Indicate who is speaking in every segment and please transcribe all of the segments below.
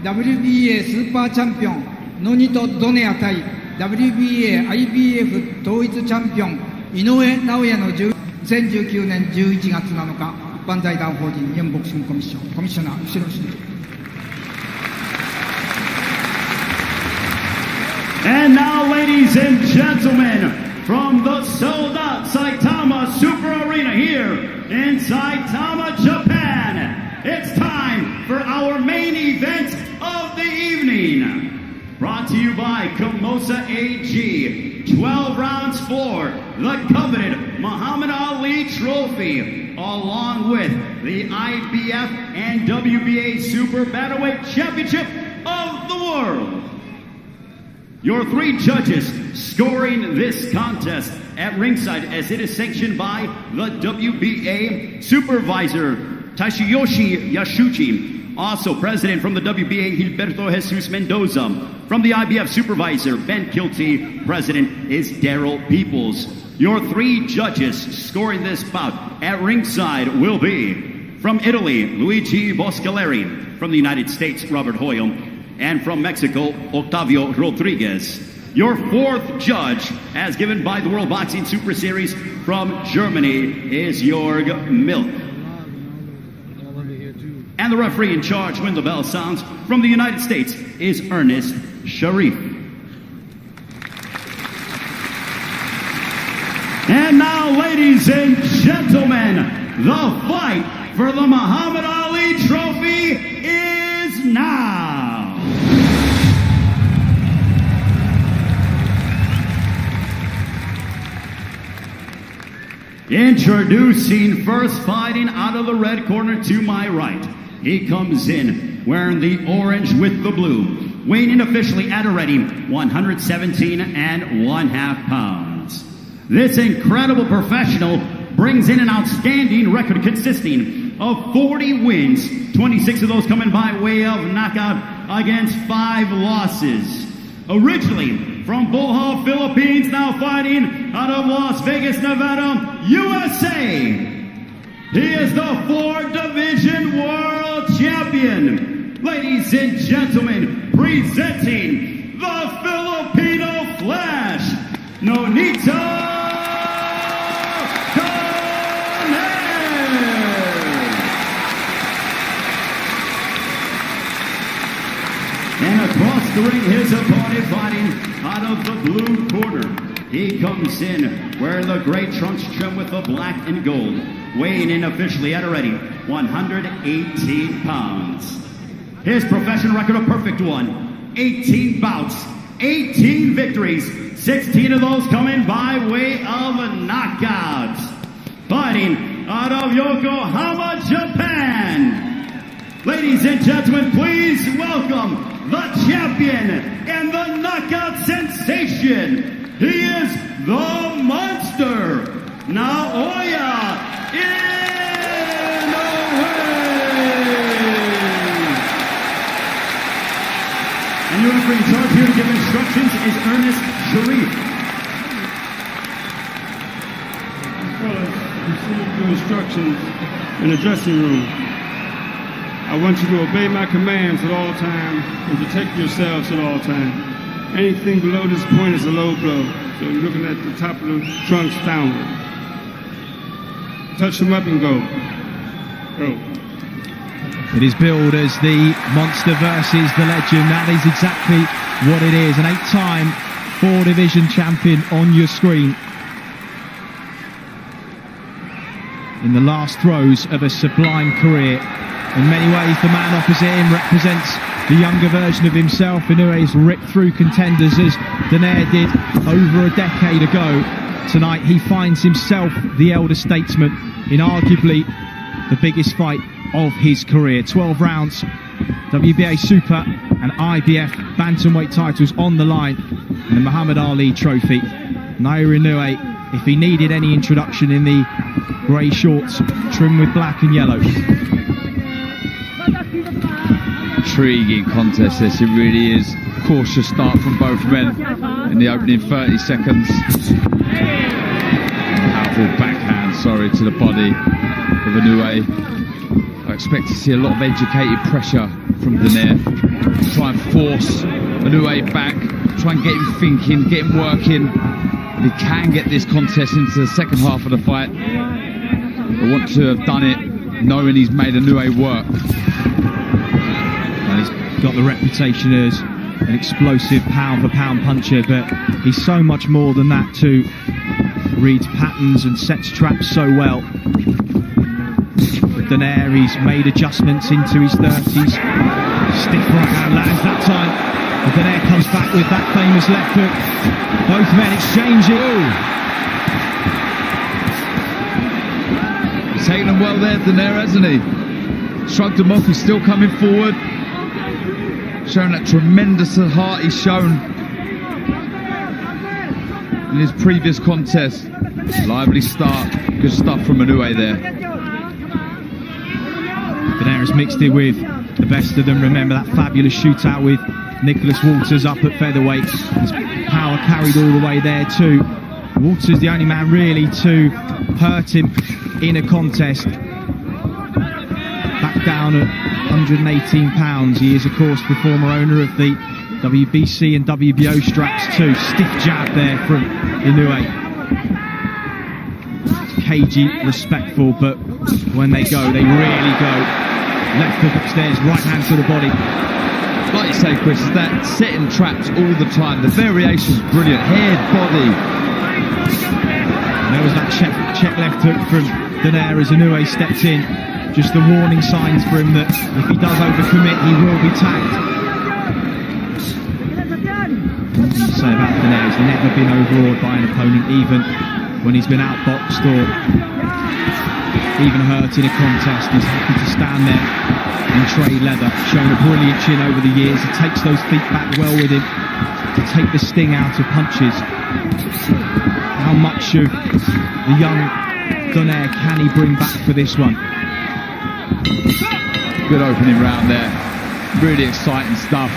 Speaker 1: WBA スーパーチャンピオンノニト・ドネア対 WBA IBF 統一チャンピオン井上尚弥の2019年11月7日一般財団法人日本ボクシングコミッションコミッショナー後ろ氏。
Speaker 2: And now, ladies and gentlemen, from the sold-out Saitama Super Arena here in Saitama, Japan, it's time for our main event of the evening. Brought to you by Komosa AG, 12 rounds for the coveted Muhammad Ali Trophy, along with the IBF and WBA Super Bantamweight Championship of the world. Your three judges scoring this contest at ringside, as it is sanctioned by the WBA Supervisor Tashiyoshi Yashuchi, also President from the WBA Gilberto Jesus Mendoza, from the IBF Supervisor Ben Kilty, President is Daryl Peoples. Your three judges scoring this bout at ringside will be from Italy, Luigi Boscaleri, from the United States, Robert Hoyle, and from Mexico, Octavio Rodriguez. Your fourth judge, as given by the World Boxing Super Series from Germany, is Jörg Milk. And the referee in charge when the bell sounds from the United States is Ernest Sharif. And now, ladies and gentlemen, the fight for the Muhammad Ali Trophy is now. Introducing first, fighting out of the red corner to my right. He comes in wearing the orange with the blue, weighing in officially at a ready 117.5 pounds. This incredible professional brings in an outstanding record consisting of 40 wins, 26 of those coming by way of knockout against 5 losses. Originally from Bohol, Philippines, now fighting out of Las Vegas, Nevada, USA. He is the 4-division world champion. Ladies and gentlemen, presenting the Filipino Flash, Nonito. And across the ring, his opponent fighting out of the blue corner. He comes in wearing the gray trunks trimmed with the black and gold, weighing in officially at a ready 118 pounds. His professional record a perfect one, 18 bouts, 18 victories, 16 of those coming by way of knockouts. Fighting out of Yokohama, Japan. Ladies and gentlemen, please welcome the champion and the knockout sensation. He is the monster, Naoya Inoue. And your referee in charge here to give instructions is Ernest Sharif.
Speaker 3: Fellas, receive your instructions in the dressing room. I want you to obey my commands at all times and protect yourselves at all times. Anything below this point is a low blow. So you're looking at the top of the trunks downward. Touch them up and go. Go.
Speaker 4: It is billed as the monster versus the legend. That is exactly what it is. An 8-time 4-division champion on your screen. In the last throes of a sublime career. In many ways, the man opposite him represents the younger version of himself. Inoue's ripped through contenders as Donaire did over a decade ago. Tonight, he finds himself the elder statesman in arguably the biggest fight of his career. 12 rounds, WBA Super and IBF Bantamweight titles on the line, and the Muhammad Ali Trophy. Naoya Inoue, if he needed any introduction, in the grey shorts trimmed with black and yellow.
Speaker 5: Intriguing contest this, it really is. Cautious start from both men in the opening 30 seconds. Powerful backhand, to the body of Inoue. I expect to see a lot of educated pressure from Donaire. Try and force Inoue back, try and get him thinking, get him working. If he can get this contest into the second half of the fight, I want to have done it knowing he's made Inoue work.
Speaker 4: Well, he's got the reputation as an explosive pound-for-pound puncher, but he's so much more than that too. Reads patterns and sets traps so well. With Donaire, he's made adjustments into his 30s. Stiff right hand lands that time. And Donaire comes back with that famous left hook. Both men exchanging.
Speaker 5: He's taken them well there, Donaire, hasn't he? Shrugged him off, he's still coming forward. Showing that tremendous heart he's shown in his previous contest. Lively start, good stuff from Inoue there.
Speaker 4: Donaire has mixed it with the best of them. Remember that fabulous shootout with Nicholas Walters up at featherweight. His power carried all the way there too. Walters the only man really to hurt him in a contest. Back down at 118 pounds. He is of course the former owner of the WBC and WBO straps too. Stiff jab there from Inoue. Cagey, respectful, but when they go, they really go. Left hook upstairs, right hand to the body.
Speaker 5: Like you say, Chris, that setting traps all the time. The variation's brilliant. Head, body.
Speaker 4: And there was that check left hook from Donaire as Inoue stepped in. Just the warning signs for him that if he does overcommit, he will be tagged. What can you say about Donaire? He's never been overawed by an opponent, even when he's been outboxed or even hurt in a contest. He's happy to stand there and trade leather. Shown a brilliant chin over the years. He takes those feet back well with him to take the sting out of punches. How much of the young Donaire can he bring back for this one?
Speaker 5: Good opening round there. Really exciting stuff.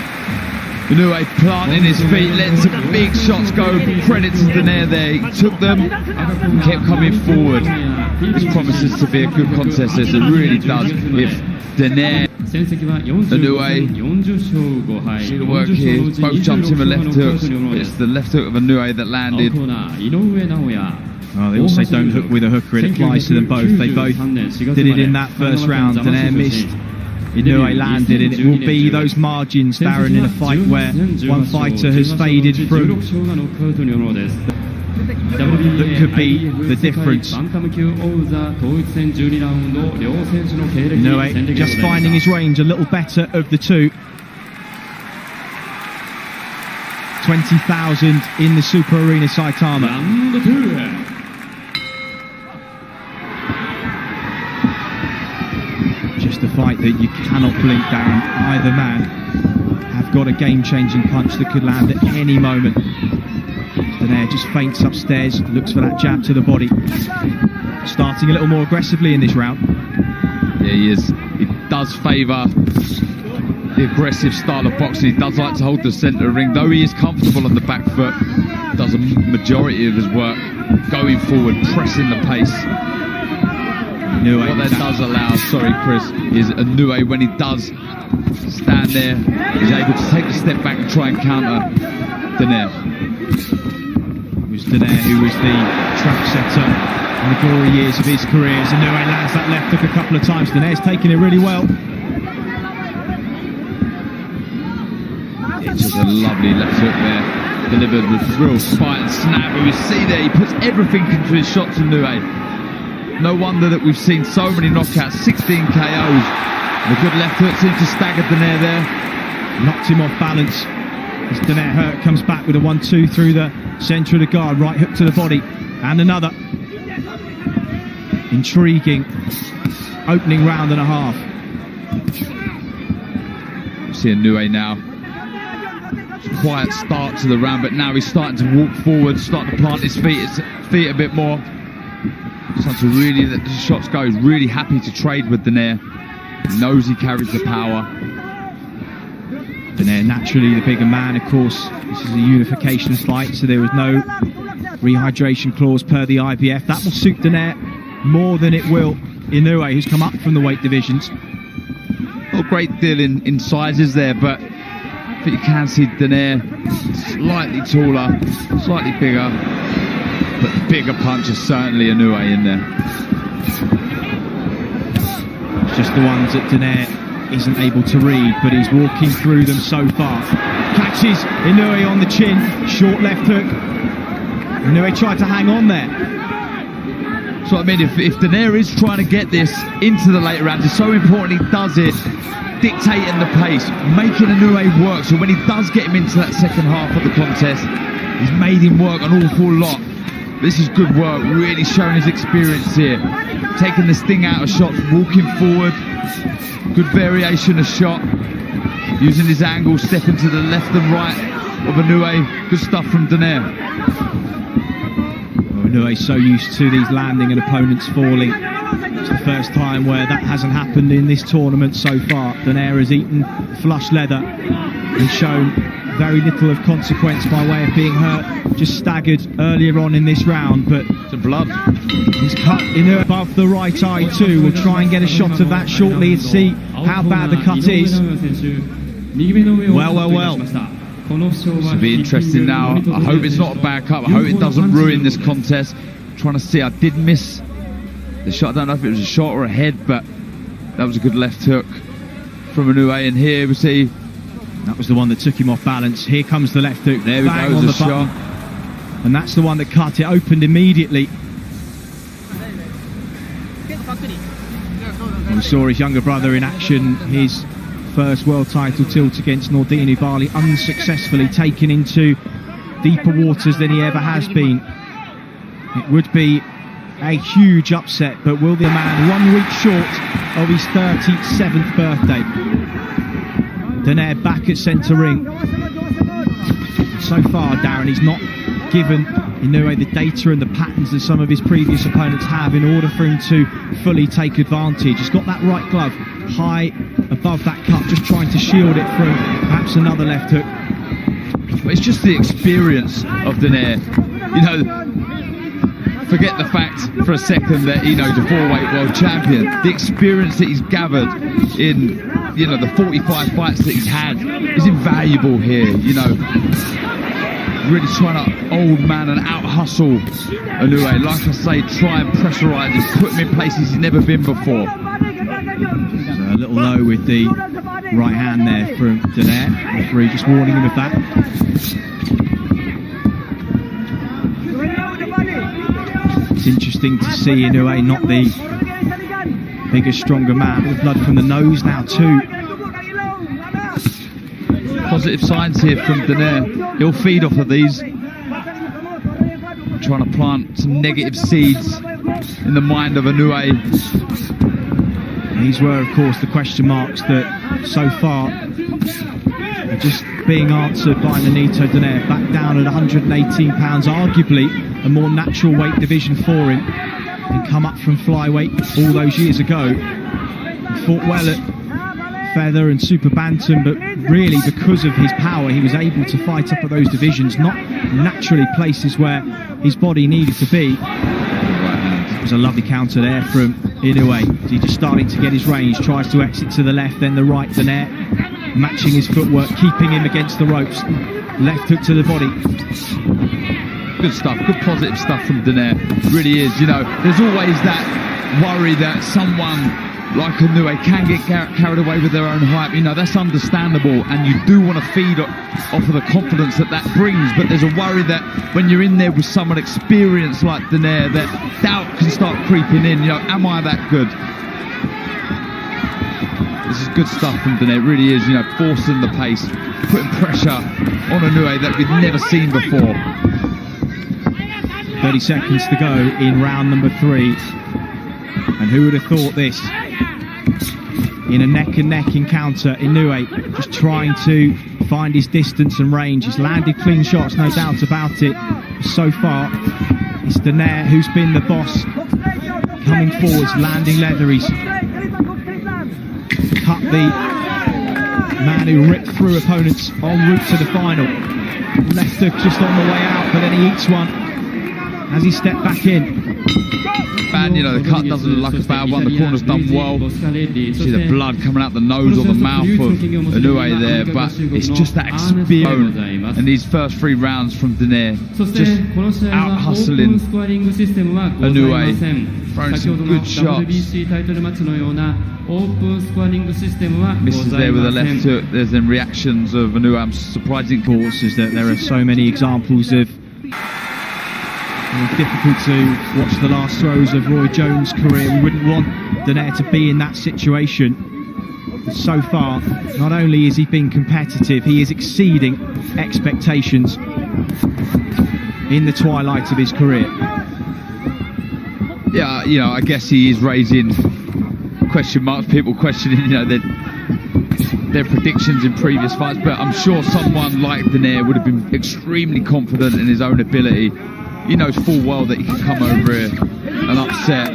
Speaker 5: Inoue planting his feet, letting some big shots go. Credit to Donaire there. He took them and kept coming forward. This promises to be a good contest, as it really does. If Donaire, Inoue, see the work here. Both jumped in with left hooks. It's the left hook of Inoue that landed.
Speaker 4: Oh, they also don't hook with a hooker. It applies to them both. They both did it in that first round. Donaire missed. Inoue landed, and it will be those margins, Darren, in a fight where one fighter has faded through. That could be the difference. Inoue just finding his range, a little better of the two. 20,000 in the Super Arena Saitama. Just a fight that you cannot blink, Darren. Either man have got a game-changing punch that could land at any moment. Donaire just feints upstairs, looks for that jab to the body. Starting a little more aggressively in this round.
Speaker 5: Yeah, he is. He does favour the aggressive style of boxing. He does like to hold the centre of the ring, though he is comfortable on the back foot. Does a majority of his work going forward, pressing the pace. What that does allow, sorry Chris, is Inoue, when he does stand there, is able to take a step back and try and counter Donaire.
Speaker 4: It was Donaire who was the trap setter in the glory years of his career. As Inoue lands that left hook a couple of times. Donaire's taking it really well.
Speaker 5: It's just a lovely left hook there, delivered with real spite and snap. And we see there, he puts everything into his shots, Inoue. No wonder that we've seen so many knockouts, 16 KOs. And a good left hook seems to stagger Donaire there.
Speaker 4: Knocked him off balance. As Donaire hurt, comes back with a 1-2 through the centre of the guard. Right hook to the body. And another. Intriguing opening round and a half.
Speaker 5: See Inoue now. Quiet start to the round, but now he's starting to walk forward, starting to plant his feet a bit more. Starting to really let the shots go. He's really happy to trade with Donaire. He knows he carries the power.
Speaker 4: Donaire naturally the bigger man, of course. This is a unification fight, so there was no rehydration clause per the IBF. That will suit Donaire more than it will Inoue, who's come up from the weight divisions.
Speaker 5: not a great deal in sizes there, but you can see Donaire slightly taller, slightly bigger, but the bigger punch is certainly Inoue in there.
Speaker 4: It's just the ones that Donaire isn't able to read, but he's walking through them so far. Catches Inoue on the chin, short left hook. Inoue tried to hang on there.
Speaker 5: So I mean, if Donaire is trying to get this into the later rounds, it's so important he does it dictating the pace, making Inoue work, so when he does get him into that second half of the contest, he's made him work an awful lot. This is good work, really showing his experience here, taking the sting out of shots, walking forward, good variation of shot, using his angle, stepping to the left and right of Inoue. Good stuff from Donaire.
Speaker 4: Inoue's so used to these landing and opponents falling. It's the first time where that hasn't happened in this tournament so far. Donaire has eaten flush leather and shown very little of consequence by way of being hurt. Just staggered earlier on in this round, but
Speaker 5: the blood.
Speaker 4: He's cut Inoue above the right eye too. We'll try and get a shot of that shortly and see how bad the cut is. Well.
Speaker 5: This will be interesting now. I hope it's not a bad cut. I hope it doesn't ruin this contest. I'm trying to see. I did miss the shot. I don't know if it was a shot or a head, but that was a good left hook from Inoue. And here we see
Speaker 4: that was the one that took him off balance. Here comes the left hook.
Speaker 5: There we go.
Speaker 4: On the shot. And that's the one that cut it. Opened immediately. We saw his younger brother in action. His first world title tilt against Nordin Ubali, unsuccessfully taken into deeper waters than he ever has been. It would be a huge upset, but will the man 1 week short of his 37th birthday? Donaire back at centre ring. So far, Darren, he's not given Inoue the data and the patterns that some of his previous opponents have in order for him to fully take advantage. He's got that right glove high above that cup, just trying to shield it from perhaps another left hook.
Speaker 5: But it's just the experience of Donaire. You know, forget the fact for a second that Ino's a 4-weight world champion. The experience that he's gathered in, the 45 fights that he's had is invaluable here. Really trying to old man and out hustle Inoue. Like I say, try and pressurise him, put him in places he's never been before.
Speaker 4: So a little low with the right hand there from Donaire. Referee just warning him of that. It's interesting to see Inoue not the bigger, stronger man, with blood from the nose now too.
Speaker 5: Positive signs here from Donaire. He'll feed off of these. Trying to plant some negative seeds in the mind of Inoue.
Speaker 4: These were, of course, the question marks that so far are just being answered by Nonito Donaire. Back down at 118 pounds, arguably a more natural weight division for him. And come up from flyweight all those years ago. He fought well at feather and super bantam, but really because of his power he was able to fight up at those divisions, not naturally places where his body needed to be. It was a lovely counter there from Inoue. He's just starting to get his range, tries to exit to the left, then the right. Donaire matching his footwork, keeping him against the ropes. Left hook to the body.
Speaker 5: Good stuff, good positive stuff from Donaire. Really is. There's always that worry that someone like Inoue can get carried away with their own hype. That's understandable, and you do want to feed off of the confidence that brings, but there's a worry that when you're in there with someone experienced like Donaire, that doubt can start creeping in. Am I that good? This is good stuff from Donaire. It really is, forcing the pace, putting pressure on Inoue that we've never seen before.
Speaker 4: 30 seconds to go in round number 3. And who would have thought this? In a neck-and-neck encounter, Inoue just trying to find his distance and range. He's landed clean shots, no doubt about it. So far, it's Donaire who's been the boss. Coming forwards, landing leather. He's cut the man who ripped through opponents en route to the final. Left hook just on the way out, but then he eats one as he stepped back in.
Speaker 5: And, you know, the cut doesn't look like a bad one. The corner's done well. See the blood coming out the nose or the mouth of Inoue there, but it's just that experience. And these first 3 rounds from Donaire, just out hustling Inoue, throwing some good shots. Misses there with a left hook. There's then reactions of Inoue. I'm surprising
Speaker 4: is that there are so many examples of difficult to watch the last throws of Roy Jones' career. We wouldn't want Donaire to be in that situation. But so far, not only has he been competitive, he is exceeding expectations in the twilight of his career.
Speaker 5: Yeah, you know, I guess he is raising question marks, people questioning, you know, their predictions in previous fights, but I'm sure someone like Donaire would have been extremely confident in his own ability. He knows full well that he can come over here and upset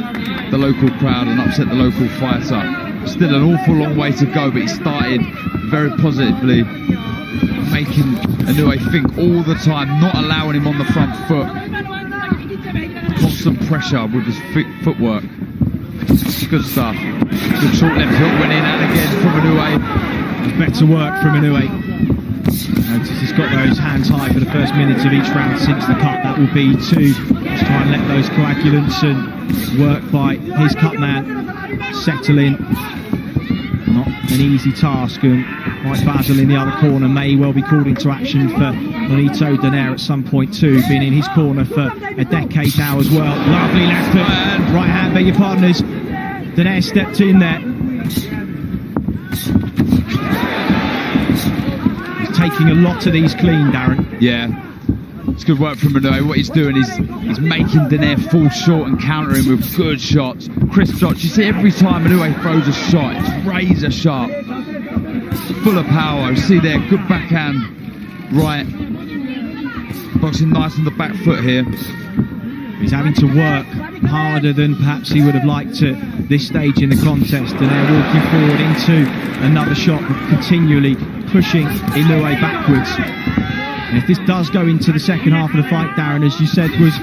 Speaker 5: the local crowd and upset the local fighter. Still an awful long way to go, but he started very positively, making Inoue think all the time, not allowing him on the front foot. Constant pressure with his footwork. Good stuff. Good short left hook went in and again from Inoue.
Speaker 4: Better work from Inoue. Notice he's got those hands high for the first minutes of each round since the cut. That will be to just try and let those coagulants and work by his cut man settle in. Not an easy task, and Mike Basil in the other corner may well be called into action for Nonito Donaire at some point too. Been in his corner for a decade now as well. Lovely left hook, right hand, beg your pardon, Donaire stepped in there. Taking a lot of these clean, Darren.
Speaker 5: Yeah, it's good work from Inoue. What he's doing is he's making Donaire fall short and countering with good shots, crisp shots. You see every time Inoue throws a shot, it's razor sharp, full of power. You see there, good backhand, right, boxing nice on the back foot here.
Speaker 4: He's having to work harder than perhaps he would have liked at this stage in the contest, and they're walking forward into another shot, continually pushing Inoue backwards. And if this does go into the second half of the fight, Darren, as you said was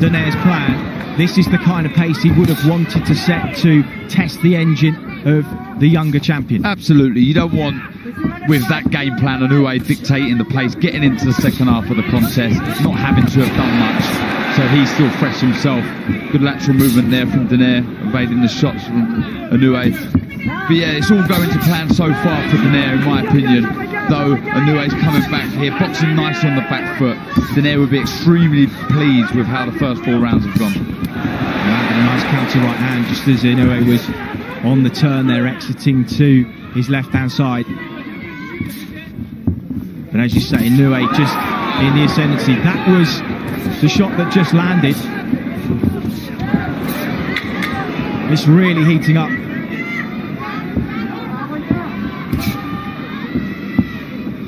Speaker 4: Donaire's plan, this is the kind of pace he would have wanted to set to test the engine of the younger champion.
Speaker 5: Absolutely, you don't want, with that game plan, Inoue dictating the pace, getting into the second half of the contest, not having to have done much. So he's still fresh himself. Good lateral movement there from Donaire, evading the shots from Inoue. But yeah, it's all going to plan so far for Donaire, in my opinion. Though Inoue's coming back here, boxing nice on the back foot. Donaire would be extremely pleased with how the first 4 rounds have gone.
Speaker 4: Yeah, a nice counter right hand, just as Inoue was on the turn there, exiting to his left-hand side. But as you say, Inoue just in the ascendancy. That was the shot that just landed. It's really heating up.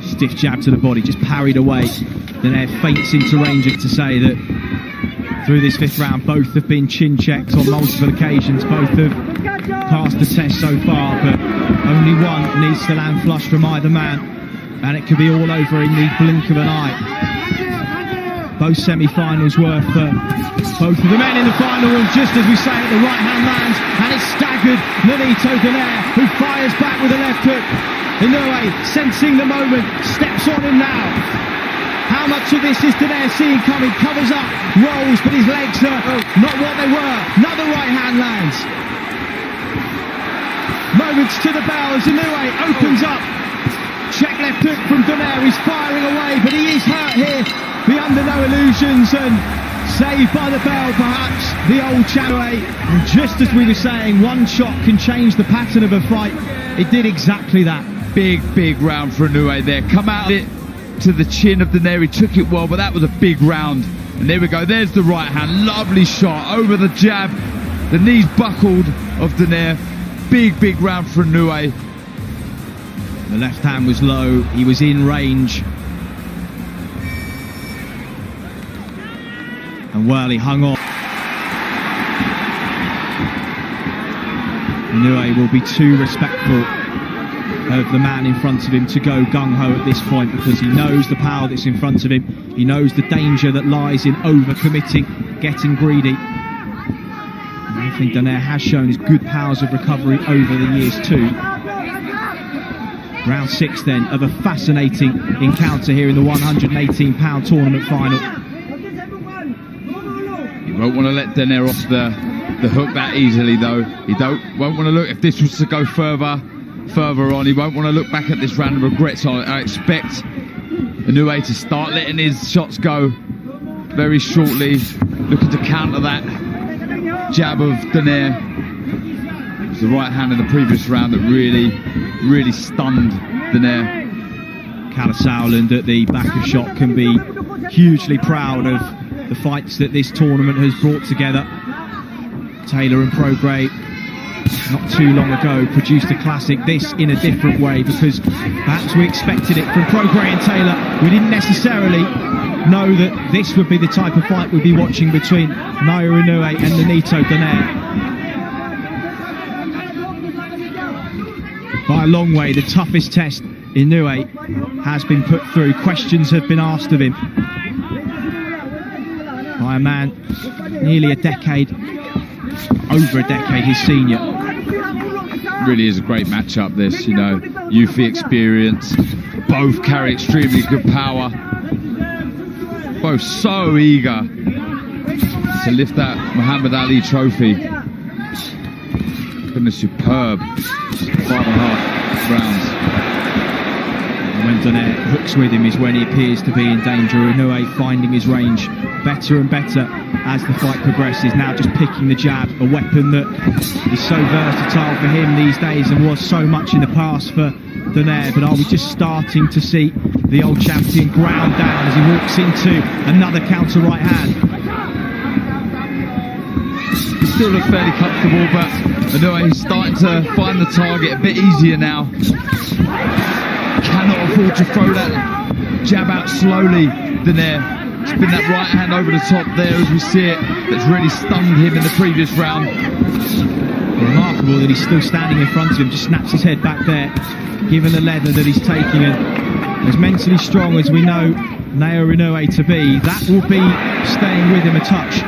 Speaker 4: Stiff jab to the body, just parried away. Donaire feints into range to say that through this 5th round, both have been chin checked on multiple occasions. Both have passed the test so far, but only one needs to land flush from either man, and it could be all over in the blink of an eye. Both semi-finals were for both of the men in the final, and just as we say it, the right hand lands, and it's staggered Nonito Donaire, who fires back with a left hook. Inoue, sensing the moment, steps on him now. How much of this is Donaire seeing coming? Covers up, rolls, but his legs are not what they were. Another right hand lands. Moments to the bell as Inoue opens up. Check left hook from Donaire, he's firing away, but he is hurt here. Be under no illusions, and saved by the bell, perhaps, the old champion. And just as we were saying, one shot can change the pattern of a fight. It did exactly that.
Speaker 5: Big round for Inoue there. Come out of it to the chin of Donaire. He took it well, but that was a big round. And there we go. There's the right hand. Lovely shot over the jab. The knees buckled of Donaire. Big round for Inoue.
Speaker 4: The left hand was low. He was in range. And well, he hung on. Inoue will be too respectful of the man in front of him to go gung-ho at this point, because he knows the power that's in front of him. He knows the danger that lies in over-committing, getting greedy. think Donaire has shown his good powers of recovery over the years too. Round 6 then of a fascinating encounter here in the £118 tournament final.
Speaker 5: You won't want to let Donaire off the hook that easily though. He won't want to look, if this was to go further on, he won't want to look back at this round and regret. So I expect Inoue to start letting his shots go very shortly, looking to counter that jab of Donaire. It was the right hand in the previous round that really stunned Donaire.
Speaker 4: Kalle Sauerland at the back of shot can be hugely proud of the fights that this tournament has brought together. Taylor and Prograis, not too long ago, produced a classic, this in a different way, because perhaps we expected it from Prograis and Taylor. We didn't necessarily know that this would be the type of fight we'd be watching between Naoya Inoue and Nonito Donaire. By a long way, the toughest test Inoue has been put through. Questions have been asked of him by a man nearly a decade, over a decade his senior.
Speaker 5: Really is a great matchup this, you know, youthly experience, both carry extremely good power, both so eager to lift that Muhammad Ali trophy. Been a superb 5.5 rounds.
Speaker 4: When Donaire hooks with him is when he appears to be in danger. Inoue finding his range better and better as the fight progresses. Now just picking the jab, a weapon that is so versatile for him these days and was so much in the past for Donaire. But are we just starting to see the old champion ground down as he walks into another counter right hand?
Speaker 5: He still looks fairly comfortable, but Inoue is starting to find the target a bit easier now. Cannot afford to throw that jab out slowly, Donaire. Spin that right hand over the top there as we see it. That's really stunned him in the previous round.
Speaker 4: Remarkable that he's still standing in front of him, just snaps his head back there, given the leather that he's taking, and as mentally strong as we know Naoya Inoue to be, that will be staying with him a touch.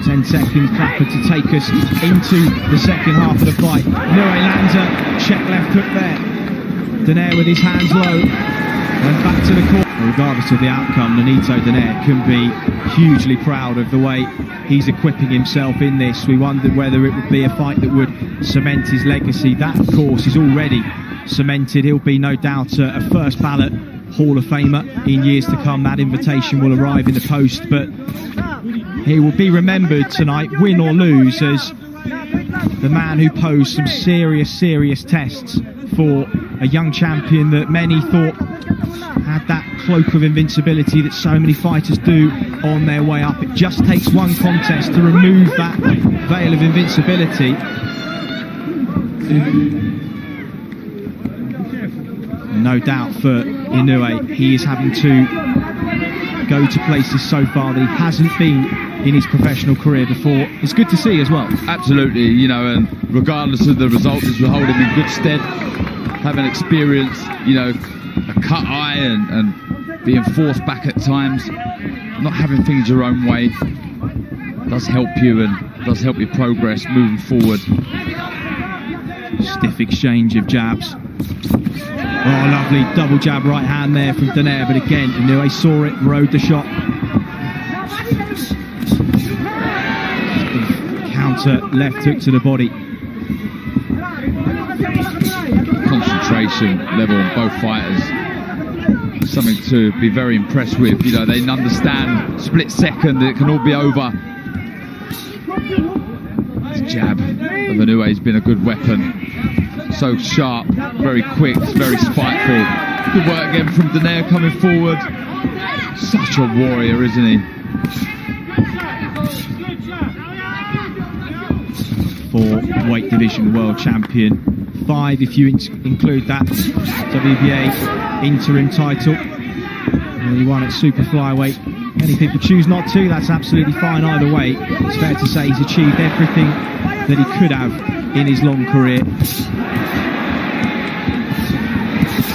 Speaker 4: 10 seconds clapper to take us into the second half of the fight. Inoue lands a check left hook there. Donaire with his hands low, went back to the corner. Regardless of the outcome, Nonito Donaire can be hugely proud of the way he's equipping himself in this. We wondered whether it would be a fight that would cement his legacy. That, of course, is already cemented. He'll be no doubt a first ballot Hall of Famer in years to come. That invitation will arrive in the post, but he will be remembered tonight, win or lose, as the man who posed some serious tests for a young champion that many thought had that cloak of invincibility that so many fighters do on their way up. It just takes one contest to remove that veil of invincibility. No doubt for Inoue, he is having to go to places so far that he hasn't been in his professional career before. It's good to see as well.
Speaker 5: Absolutely, you know, and regardless of the result, this will hold him in good stead. Having experienced, you know, a cut eye and being forced back at times, not having things your own way does help you and does help you progress moving forward.
Speaker 4: Stiff exchange of jabs. Oh, lovely double jab right hand there from Donaire, but again, Inoue saw it, rode the shot. Counter left hook to the body.
Speaker 5: Concentration level on both fighters. Something to be very impressed with. You know, they understand split second that it can all be over. This jab of Inoue has been a good weapon. So sharp, very quick, very spiteful. Good work again from Donaire coming forward. Such a warrior, isn't he?
Speaker 4: 4 weight division world champion, 5 if you include that WBA interim title. And he won at super flyweight. Many people choose not to, that's absolutely fine either way. It's fair to say he's achieved everything that he could have in his long career.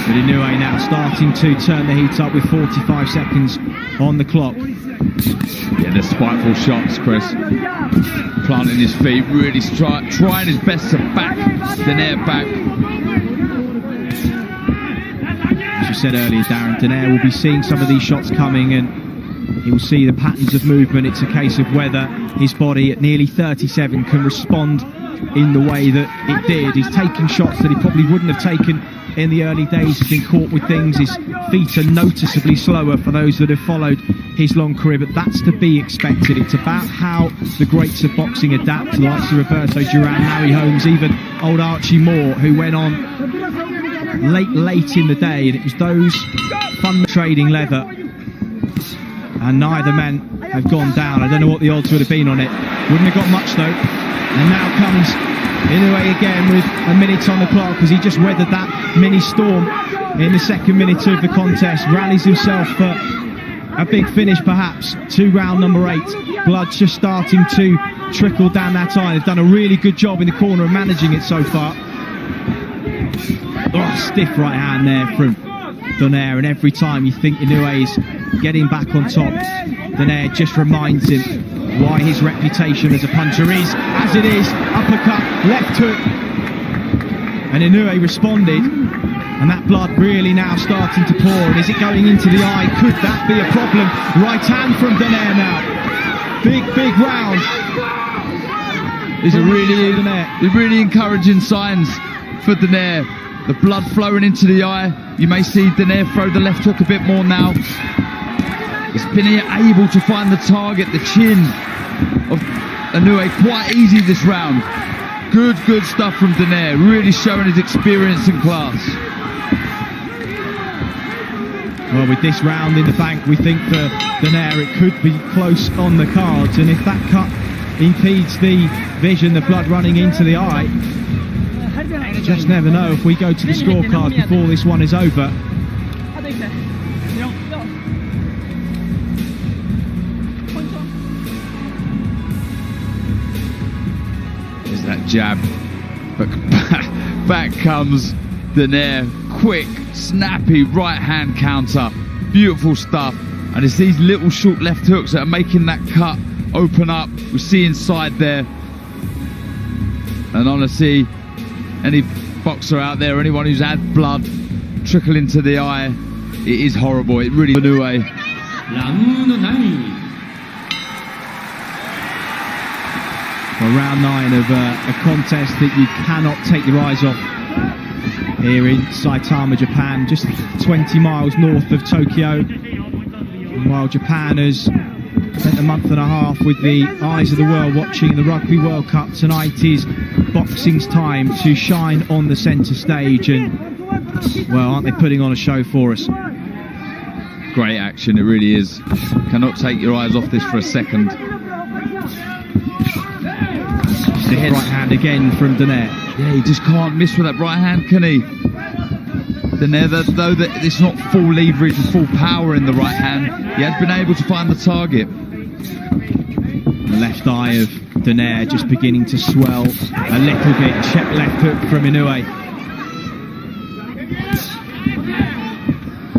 Speaker 4: But Inoue now starting to turn the heat up with 45 seconds on the clock.
Speaker 5: Yeah, the spiteful shots, Chris. Planting his feet, really trying his best to back Donaire back.
Speaker 4: As you said earlier, Darren, Donaire will be seeing some of these shots coming and he will see the patterns of movement. It's a case of whether his body at nearly 37 can respond in the way that it did. He's taking shots that he probably wouldn't have taken in the early days. He's been caught with things. His feet are noticeably slower for those that have followed his long career, but that's to be expected. It's about how the greats of boxing adapt, the likes of Roberto Duran, Larry Holmes, even old Archie Moore, who went on late in the day, and it was those fun trading leather, and neither men have gone down. I don't know what the odds would have been on it. Wouldn't have got much though. And now comes Inoue again with a minute on the clock as he just weathered that mini storm in the second minute of the contest. Rallies himself for a big finish perhaps to round number 8. Blood just starting to trickle down that eye. They've done a really good job in the corner of managing it so far. Oh, stiff right hand there from Donaire, and every time you think Inoue's getting back on top, Donaire just reminds him why his reputation as a puncher is as it is. Uppercut, left hook, and Inoue responded, and that blood really now starting to pour. And is it going into the eye? Could that be a problem? Right hand from Donaire now. Big round.
Speaker 5: These are really encouraging signs for Donaire. The blood flowing into the eye. You may see Donaire throw the left hook a bit more now. He's been able to find the target, the chin of Inoue quite easy this round. Good stuff from Donaire, really showing his experience and class.
Speaker 4: Well, with this round in the bank, we think for Donaire it could be close on the cards, and if that cut impedes the vision, the blood running into the eye, you just never know if we go to the scorecard before this one is over.
Speaker 5: There's that jab, but back comes Donaire. Quick, snappy right hand counter. Beautiful stuff. And it's these little short left hooks that are making that cut open up. We see inside there. And honestly, any boxer out there, anyone who's had blood trickle into the eye, it is horrible. It really Inoue.
Speaker 4: Well, round 9 of a contest that you cannot take your eyes off here in Saitama, Japan, just 20 miles north of Tokyo. And while Japan has spent a month and a half with the eyes of the world watching the Rugby World Cup, tonight is boxing's time to shine on the centre stage, and well, aren't they putting on a show for us?
Speaker 5: Great action, it really is. Cannot take your eyes off this for a second.
Speaker 4: Stiff right hand again from Donaire.
Speaker 5: Yeah, he just can't miss with that right hand, can he? Donaire, though that it's not full leverage and full power in the right hand, he has been able to find the target.
Speaker 4: The left eye of Donaire just beginning to swell a little bit. Check left hook from Inoue.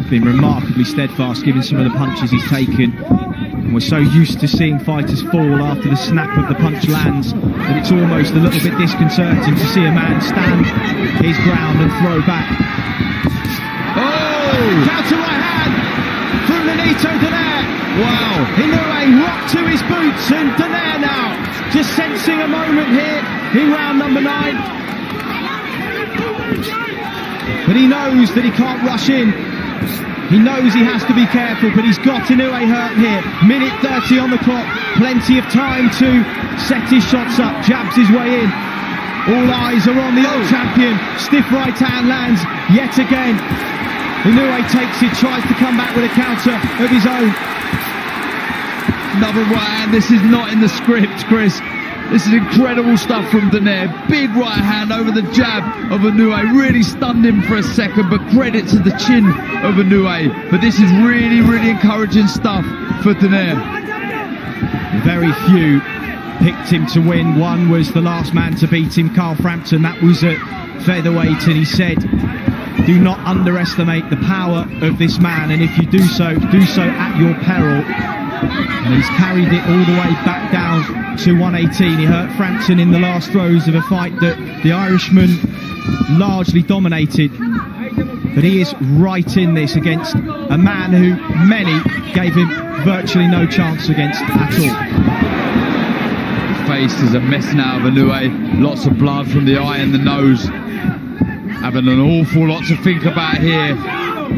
Speaker 4: Been remarkably steadfast given some of the punches he's taken. And we're so used to seeing fighters fall after the snap of the punch lands that it's almost a little bit disconcerting to see a man stand his ground and throw back. Oh! Counter right hand from Nonito Donaire. Wow! Inoue rocked to his boots, and Donaire now just sensing a moment here in round number 9. But he knows that he can't rush in. He knows he has to be careful, but he's got Inoue hurt here. Minute 30 on the clock, plenty of time to set his shots up, jabs his way in. All eyes are on the old champion. Stiff right hand lands yet again. Inoue takes it, tries to come back with a counter of his own.
Speaker 5: Another right hand. This is not in the script, Chris. This is incredible stuff from Donaire. Big right hand over the jab of Inoue. Really stunned him for a second, but credit to the chin of Inoue. But this is really encouraging stuff for Donaire.
Speaker 4: Very few picked him to win. One was the last man to beat him, Carl Frampton. That was at featherweight, and he said Do not underestimate the power of this man, and if you do so at your peril. And he's carried it all the way back down to 118. He hurt Frampton in the last throws of a fight that the Irishman largely dominated. But he is right in this against a man who many gave him virtually no chance against at all.
Speaker 5: His face is a mess now of Inoue. Lots of blood from the eye and the nose. Having an awful lot to think about here.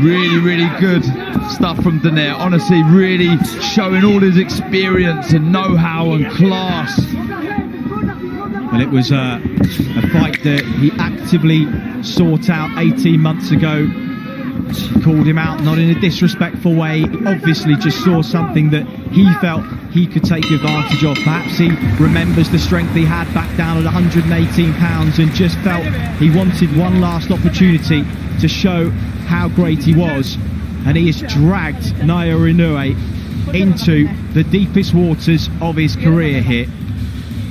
Speaker 5: Really, really good stuff from Donaire. Honestly, really showing all his experience and know-how and class.
Speaker 4: Well, it was a fight that he actively sought out 18 months ago. He called him out, not in a disrespectful way. He obviously just saw something that he felt he could take advantage of. Perhaps he remembers the strength he had back down at 118 pounds and just felt he wanted one last opportunity to show how great he was. And he has dragged Naoya Inoue into the deepest waters of his career here.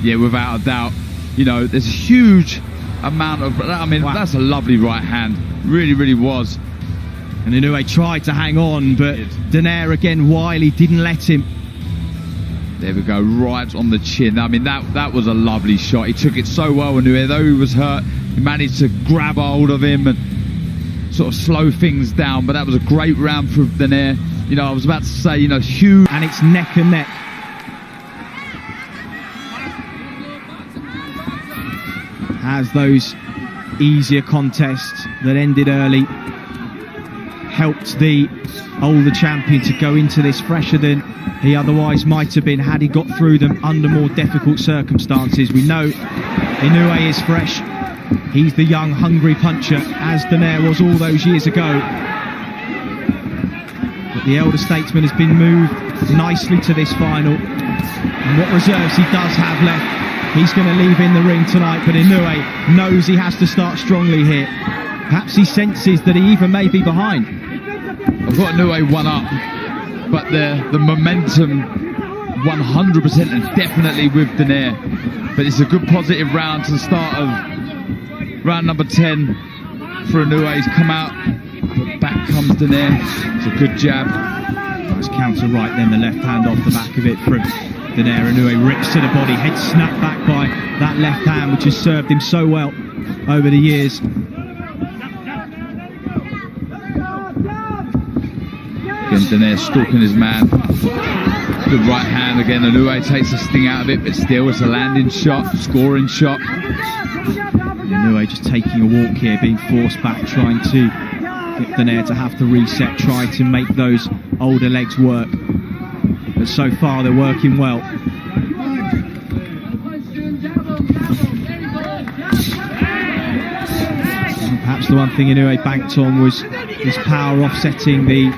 Speaker 5: Yeah, without a doubt. You know, there's a huge amount of... I mean, wow. That's a lovely right hand. Really, really was.
Speaker 4: And Inoue tried to hang on, but Donaire again, wily, didn't let him.
Speaker 5: There we go, right on the chin. I mean, that was a lovely shot. He took it so well, Inoue. Though he was hurt, he managed to grab hold of him and sort of slow things down. But that was a great round for Donaire. You know, I was about to say, you know, huge...
Speaker 4: And it's neck and neck. As those easier contests that ended early helped the older champion to go into this fresher than he otherwise might have been had he got through them under more difficult circumstances. We know Inoue is fresh. He's the young, hungry puncher, as Donaire was all those years ago. But the elder statesman has been moved nicely to this final. And what reserves he does have left, he's going to leave in the ring tonight, but Inoue knows he has to start strongly here. Perhaps he senses that he even may be behind.
Speaker 5: I've got Inoue one up, but the momentum 100% and definitely with Donaire. But it's a good positive round to the start of round number 10 for Inoue. He's come out, but back comes Donaire. It's a good jab.
Speaker 4: Nice counter right then, the left hand off the back of it from Donaire. Inoue rips to the body, head snapped back by that left hand, which has served him so well over the years.
Speaker 5: Again, Donaire stalking his man. Good right hand again. Inoue takes the sting out of it, but still it's a landing shot, scoring shot.
Speaker 4: Inoue just taking a walk here, being forced back, trying to get Donaire to have to reset, try to make those older legs work. But so far they're working well. And perhaps the one thing Inoue banked on was his power offsetting the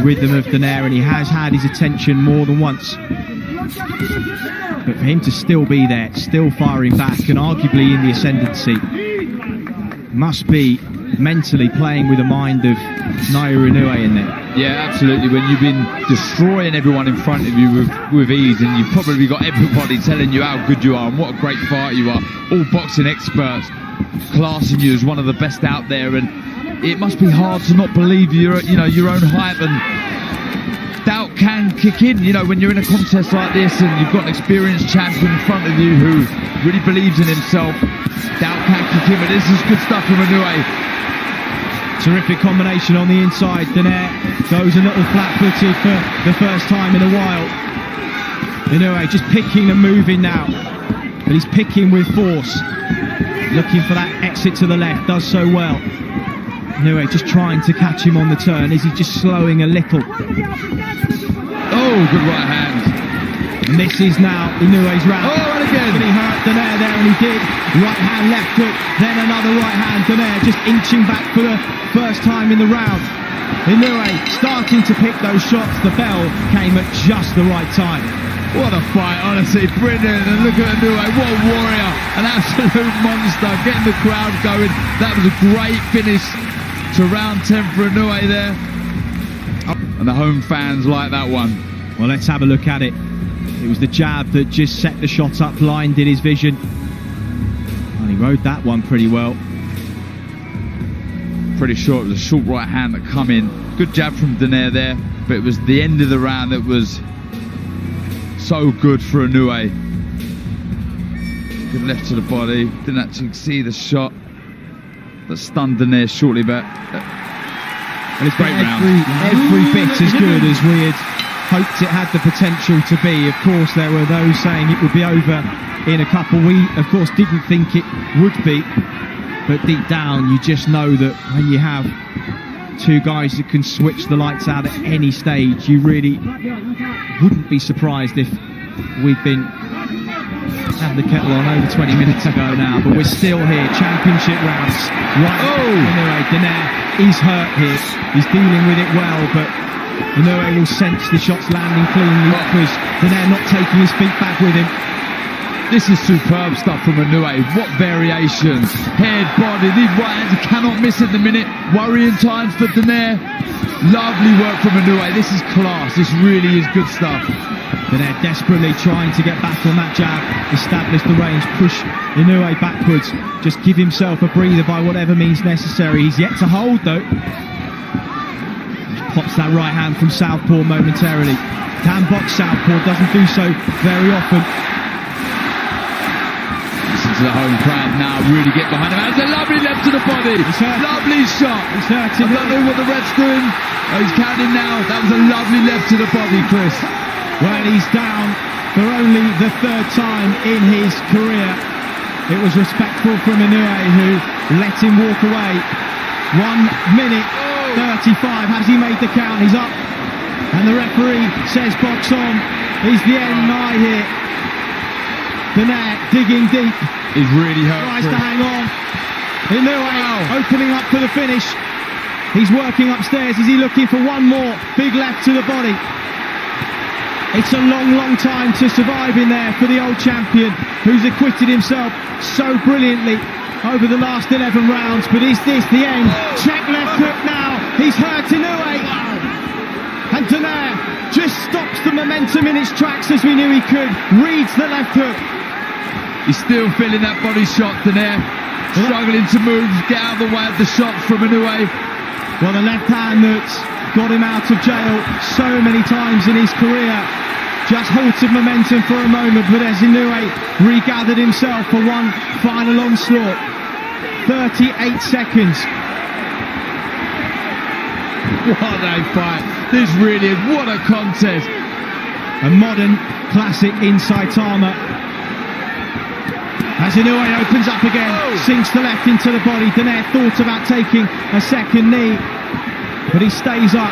Speaker 4: rhythm of Donaire, and he has had his attention more than once. But for him to still be there, still firing back, and arguably in the ascendancy, must be mentally playing with the mind of Naoya Inoue in there.
Speaker 5: Yeah, absolutely. When you've been destroying everyone in front of you with ease, and you've probably got everybody telling you how good you are and what a great fighter you are, all boxing experts classing you as one of the best out there, and it must be hard to not believe your own hype, and doubt can kick in, you know, when you're in a contest like this and you've got an experienced champion in front of you who really believes in himself. Doubt can kick in, but this is good stuff from Inoue.
Speaker 4: Terrific combination on the inside. Donaire goes a little flat-footed for the first time in a while. Inoue just picking and moving now, but he's picking with force, looking for that exit to the left, does so well. Inoue just trying to catch him on the turn. Is he just slowing a little?
Speaker 5: Oh, good right hand.
Speaker 4: And this is now Inoue's round.
Speaker 5: Oh, and again.
Speaker 4: But he hurt Donaire there, and he did. Right hand, left hook, then another right hand. Donaire just inching back for the first time in the round. Inoue starting to pick those shots. The bell came at just the right time.
Speaker 5: What a fight, honestly, brilliant. And look at Inoue, what a warrior, an absolute monster, getting the crowd going. That was a great finish to round 10 for Inoue there. And the home fans like that one.
Speaker 4: Well, let's have a look at it. It was the jab that just set the shot up, blinded his vision. And he rode that one pretty well.
Speaker 5: Pretty sure it was a short right hand that come in. Good jab from Donaire there, but it was the end of the round that was so good for Inoue. Good left to the body. Didn't actually see the shot that stunned Donaire shortly, but
Speaker 4: it's great round. Every bit as good as we had hoped it had the potential to be. Of course, there were those saying it would be over in a couple. We, of course, didn't think it would be, but deep down, you just know that when you have two guys that can switch the lights out at any stage, you really wouldn't be surprised if we've been having the kettle on over 20 minutes ago now, but we're still here. Championship rounds. Right. Anyway, Donaire is hurt here. He's dealing with it well, but Inoue will sense the shots landing cleanly because Donaire not taking his feet back with him.
Speaker 5: This is superb stuff from Inoue. What variations. Head, body, these right hands, he cannot miss at the minute. Worrying times for Donaire. Lovely work from Inoue. This is class. This really is good stuff.
Speaker 4: Donaire desperately trying to get back on that jab, establish the range, push Inoue backwards, just give himself a breather by whatever means necessary. He's yet to hold though. Pops that right hand from southpaw momentarily. Can box southpaw, doesn't do so very often.
Speaker 5: Listen to the home crowd now, really get behind him. That's a lovely left to the body. Lovely shot. I don't know what the ref's doing. Oh, he's counting now. That was a lovely left to the body, Chris.
Speaker 4: Well, he's down for only the third time in his career. It was respectful from Inoue, who let him walk away. 1 minute 35. Has he made the count? He's up. And the referee says box on. Is the end nigh here? Donaire digging deep.
Speaker 5: He's really hurt.
Speaker 4: Tries to hang on. Inoue opening up for the finish. He's working upstairs. Is he looking for one more big left to the body? It's a long, long time to survive in there for the old champion, who's acquitted himself so brilliantly over the last 11 rounds. But is this the end? Check left hook now. He's hurt Inoue. And Donaire just stops the momentum in its tracks as we knew he could. Reads the left hook.
Speaker 5: He's still feeling that body shot, Donaire. Struggling to move, get out of the way of the shots from Inoue.
Speaker 4: Well, the left hand that's got him out of jail so many times in his career just halted momentum for a moment, but as Inoue regathered himself for one final onslaught. 38 seconds.
Speaker 5: What a fight. This really is, what a contest.
Speaker 4: A modern classic in Saitama. As Inoue opens up again, sinks the left into the body. Donaire thought about taking a second knee, but he stays up.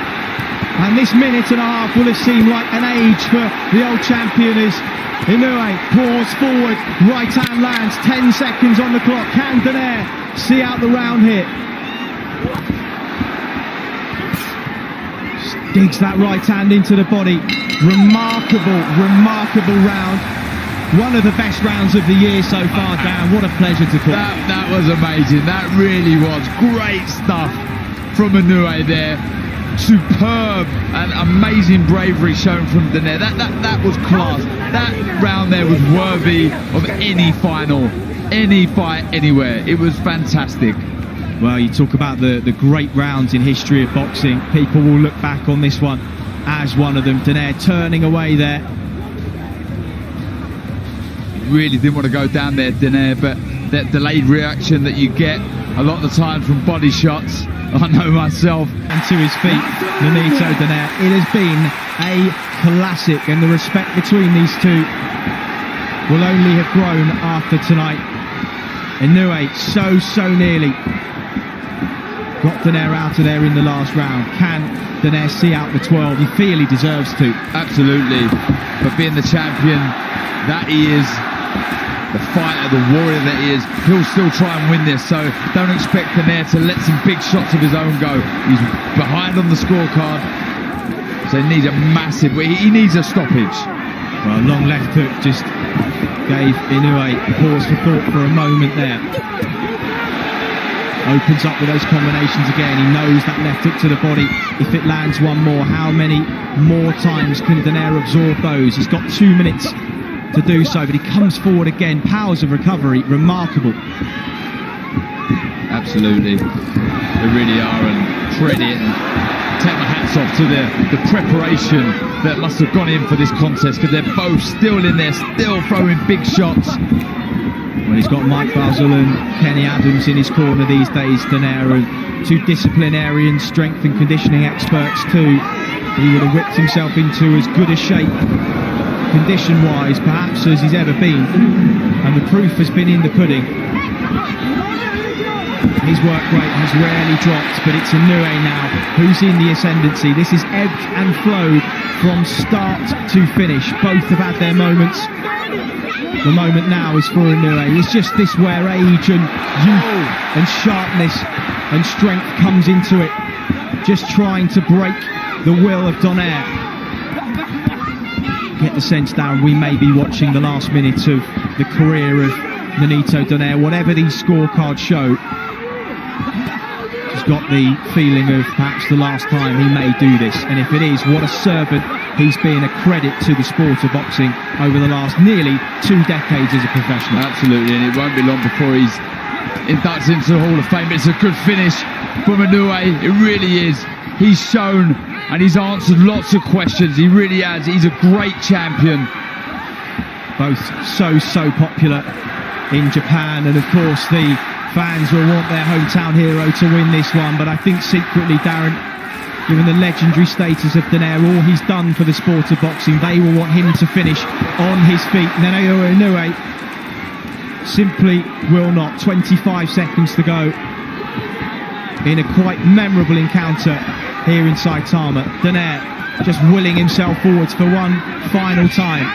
Speaker 4: And this minute and a half will have seemed like an age for the old champion as Inoue pours forward, right hand lands, 10 seconds on the clock. Can Donaire see out the round here? Digs that right hand into the body. Remarkable, remarkable round. One of the best rounds of the year so far, Dan. What a pleasure to call.
Speaker 5: That was amazing. That really was. Great stuff from Inoue there. Superb and amazing bravery shown from Donaire. That was class. That round there was worthy of any final, any fight, anywhere. It was fantastic.
Speaker 4: Well, you talk about the great rounds in history of boxing. People will look back on this one as one of them. Donaire turning away there.
Speaker 5: Really didn't want to go down there, Donaire, but that delayed reaction that you get a lot of the time from body shots, I know myself.
Speaker 4: And to his feet, Nonito Donaire. It has been a classic, and the respect between these two will only have grown after tonight. Inoue so nearly got Donaire out of there in the last round. Can Donaire see out the 12? You feel he deserves to.
Speaker 5: Absolutely. But being the champion that he is, the fighter, the warrior that he is, he'll still try and win this. So don't expect Donaire to let some big shots of his own go. He's behind on the scorecard, so he needs a massive, he needs a stoppage.
Speaker 4: Well, long left hook just gave Inoue pause for thought for a moment there. Opens up with those combinations again. He knows that left hook to the body. If it lands one more, how many more times can Donaire absorb those? He's got 2 minutes to do so, but he comes forward again. Powers of recovery, remarkable.
Speaker 5: Absolutely, they really are, and credit and take my hats off to the preparation that must have gone in for this contest, because they're both still in there, still throwing big shots.
Speaker 4: Well, he's got Mike Basil and Kenny Adams in his corner these days, Donaire, and two disciplinarian strength and conditioning experts too. He would have whipped himself into as good a shape, condition-wise, perhaps as he's ever been, and the proof has been in the pudding. His work rate has rarely dropped, but it's Inoue now who's in the ascendancy. This is ebbed and flowed from start to finish. Both have had their moments. The moment now is for Inoue. It's just this where age and youth and sharpness and strength comes into it. Just trying to break the will of Donaire. Get the sense, Darren, we may be watching the last minute of the career of Nonito Donaire. Whatever these scorecards show, got the feeling of perhaps the last time he may do this, and if it is, what a servant he's been, a credit to the sport of boxing over the last nearly 2 decades as a professional.
Speaker 5: Absolutely, and it won't be long before he's inducted into the Hall of Fame. It's a good finish from Inoue, it really is. He's shown and he's answered lots of questions, he really has. He's a great champion.
Speaker 4: Both so popular in Japan, and of course the fans will want their hometown hero to win this one, but I think secretly, Darren, given the legendary status of Donaire, all he's done for the sport of boxing, they will want him to finish on his feet. Nonito Inoue simply will not. 25 seconds to go in a quite memorable encounter here in Saitama. Donaire just willing himself forwards for one final time.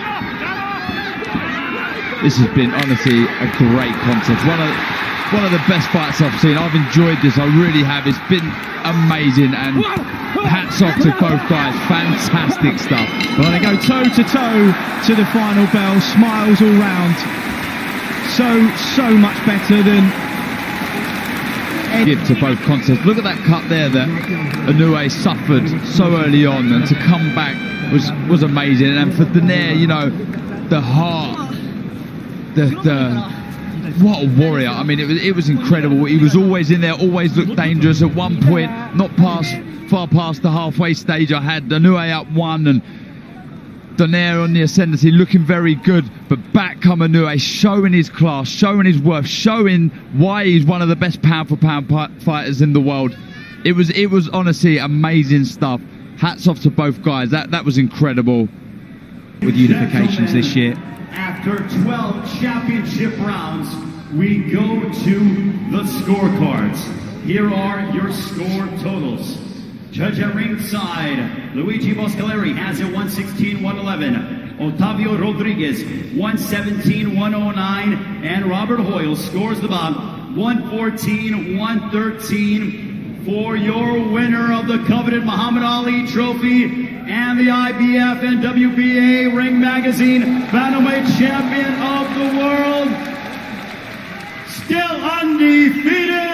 Speaker 5: This has been honestly a great contest. One of the best fights I've seen. I've enjoyed this, I really have. It's been amazing, and hats off to both guys. Fantastic stuff.
Speaker 4: Well, they go toe to toe to the final bell. Smiles all round. So much better than
Speaker 5: give to both contests. Look at that cut there that Inoue suffered so early on, and to come back was amazing. And for Donaire, you know, the heart, what a warrior. I mean, it was incredible. He was always in there, always looked dangerous. At one point, not far past the halfway stage, I had Inoue up 1 and Donaire on the ascendancy, looking very good. But back come Inoue, showing his class, showing his worth, showing why he's one of the best pound-for-pound fighters in the world. It was honestly amazing stuff. Hats off to both guys. That was incredible.
Speaker 4: With unifications this year.
Speaker 2: After 12 championship rounds, we go to the scorecards. Here are your score totals. Judge at ringside, Luigi Boscaleri has it 116-111. Otavio Rodriguez 117-109, and Robert Hoyle scores the bout 114-113 for your winner of the coveted Muhammad Ali Trophy and the IBF and WBA Ring Magazine Bantamweight Champion of the World, still undefeated,